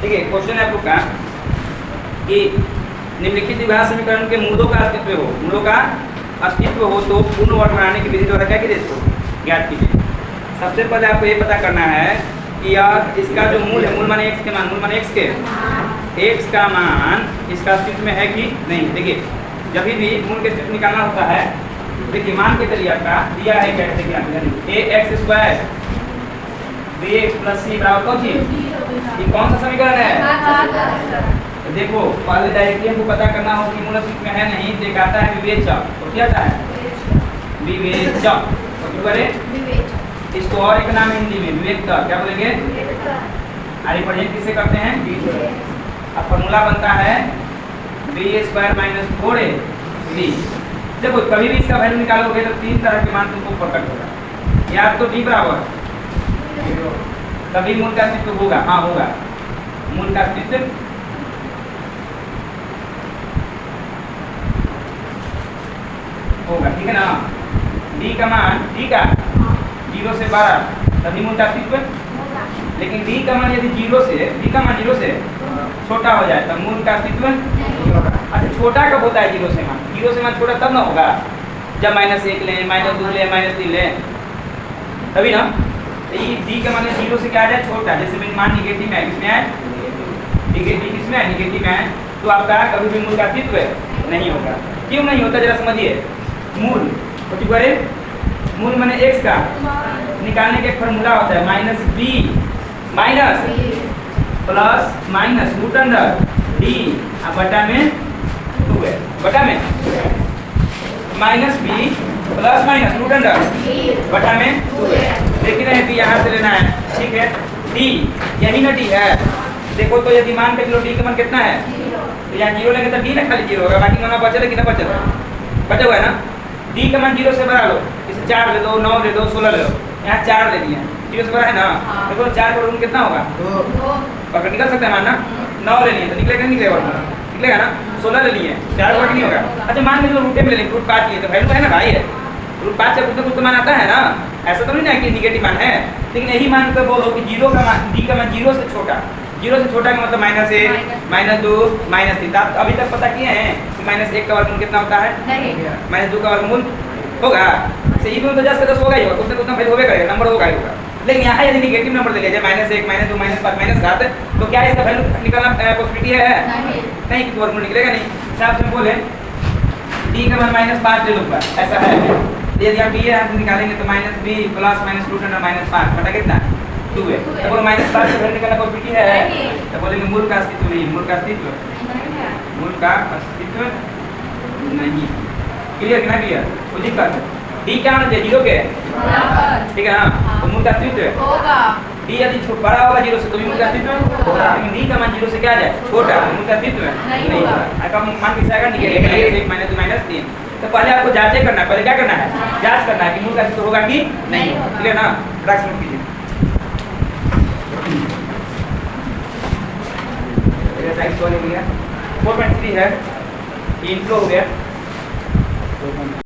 देखिए क्वेश्चन है आपका कि निम्नलिखित द्विघात समीकरण के मूलों का अस्तित्व हो तो पूर्ण वर्ग बनाने की विधि द्वारा क्या कीजिए इसको ज्ञात कीजिए। सबसे पहले आपको ये पता करना है कि यार इसका जो मूल है, मूल माने x के मान, मूल माने x के x का मान इसका अस्तित्व में है कि नहीं। देखिए जब भी मूल के अस्तित्व निकालना होता है, देखिए मान के चलिए आपका दिया है क्या, देखिए ax² bx + c बराबर कौन चीज, ये कौन सा समीकरण है। तो देखो पहले डायरेक्टली हमको पता करना हो कि मूल अस्तित्व में है नहीं, दिखाता है विवेचक, तो क्या आता है विवेचक, तो करे इसको और एक नाम हिंदी में विवेचक क्या बोलेंगे। आगे पढ़िए किससे करते हैं, अब फॉर्मूला बनता है b² - 4ab। देखो कभी भी इसका वैल्यू निकालोगे तो तीन तरह के मान तुमको प्रकट होगा, या तो d बराबर तभी मूल का अस्तित्व होगा, हाँ होगा मूल का अस्तित्व होगा, ठीक है ना। d का मान, d का 0 से 12 तभी मूल का अस्तित्व, लेकिन d का मान यदि 0 से छोटा हो जाए तब मूल का अस्तित्व। अच्छा छोटा कब होता है 0 से मान, 0 से मान छोटा तब ना होगा जब -1 लें, -2 लें, -3 लें, तभी ना। तो ये d का मान 0 से क्या आ जाए छोटा, जैसे मेरे मान निगेटिव में है, किसमें है निगेटिव, किसमें है निगेटिव में है, तो आपका कभी भी मूल का अस्तित्व नहीं होगा। क्यों नहीं होता जरा समझिए। मूल तो करे मूल माने x का निकालने के फॉर्मूला होता है -b minus plus minus √d बटा में 2 है, बटा में -b प्लस माइनस √d बटा में 2 है। लेकिन है कि यहाँ से लेना है, ठीक है d यही ना d है। देखो तो यदि मान के चलो d का मान कितना है, तो यहाँ 0 लेंगे तो d ना खाली 0 होगा, बाकी मान बचा कि ना बचा हुआ है ना। d का मान 0 से बढ़ा लो, इसे 4 ले दो, 9 ले दो, 16 ले लो, यहाँ 4 ले दिए, 0 से बढ़ा है ना। देखो 4 का कितना होगा 2, और निकल सकता है मान ना, 9 ले लिए तो निकलेगा निकलेगा ना, 16 ले लिए 4 वर्ग नहीं होगा। अच्छा मान लीजिए रूट में ले लेंगे, √5 लिए तो वैल्यू है ना भाई है, √5 से कुछ मान आता है ना, ऐसा तो नहीं ना कि निगेटिव मान है। लेकिन यही मान कर बोलो कि 0 का मान, d का मान 0 से छोटा, 0 से छोटा का मतलब -1 -2 -3। आप अभी तक पता किए हैं कि -1 का वर्गमूल कितना होता है, -2 का वर्गमूल होगा। सही तो 10 से 10 होगा ही होगा, कुछ ना कुछ वैल्यू होगा करेगा, नंबर होगा ही होगा। लेकिन यहाँ यदि निगेटिव नंबर ले लिया जाए -1 -2 -5 -7, तो क्या इसका वैल्यू निकालना पॉसिबिलिटी है नहीं कि वर्गमूल निकलेगा नहीं। हिसाब से बोले d का मान -5 ले लूँगा, ऐसा है। यदि आप d यहाँ से निकालेंगे तो -b प्लस -√5 बटा कितना 2 है, तो बोलो -5 से वैल्यू निकालना पॉसिबिलिटी है, तो बोलेंगे मूल का अस्तित्व नहीं, मूल का अस्तित्व नहीं। क्लियर कि ना क्लियर, वो दिक्कत d क्या होना चाहिए 0 के, ठीक है ना, तो मूल का अस्तित्व होगा। d यदि बड़ा होगा 0 से तो भी मूल का अस्तित्व होगा, लेकिन d का मान 0 से क्या आ जाए छोटा, मूल का अस्तित्व नहीं होगा। आपका मान किसका आएगा निगेटिव 1 -2 -3। तो पहले आपको जांच करना है, पहले क्या करना है जांच करना है कि मूल का अस्तित्व होगा कि नहीं होगा। क्लियर ना, रख मत कीजिए। एक्सरसाइज 4 हो गया, 4.3 है, इंट्रो हो गया।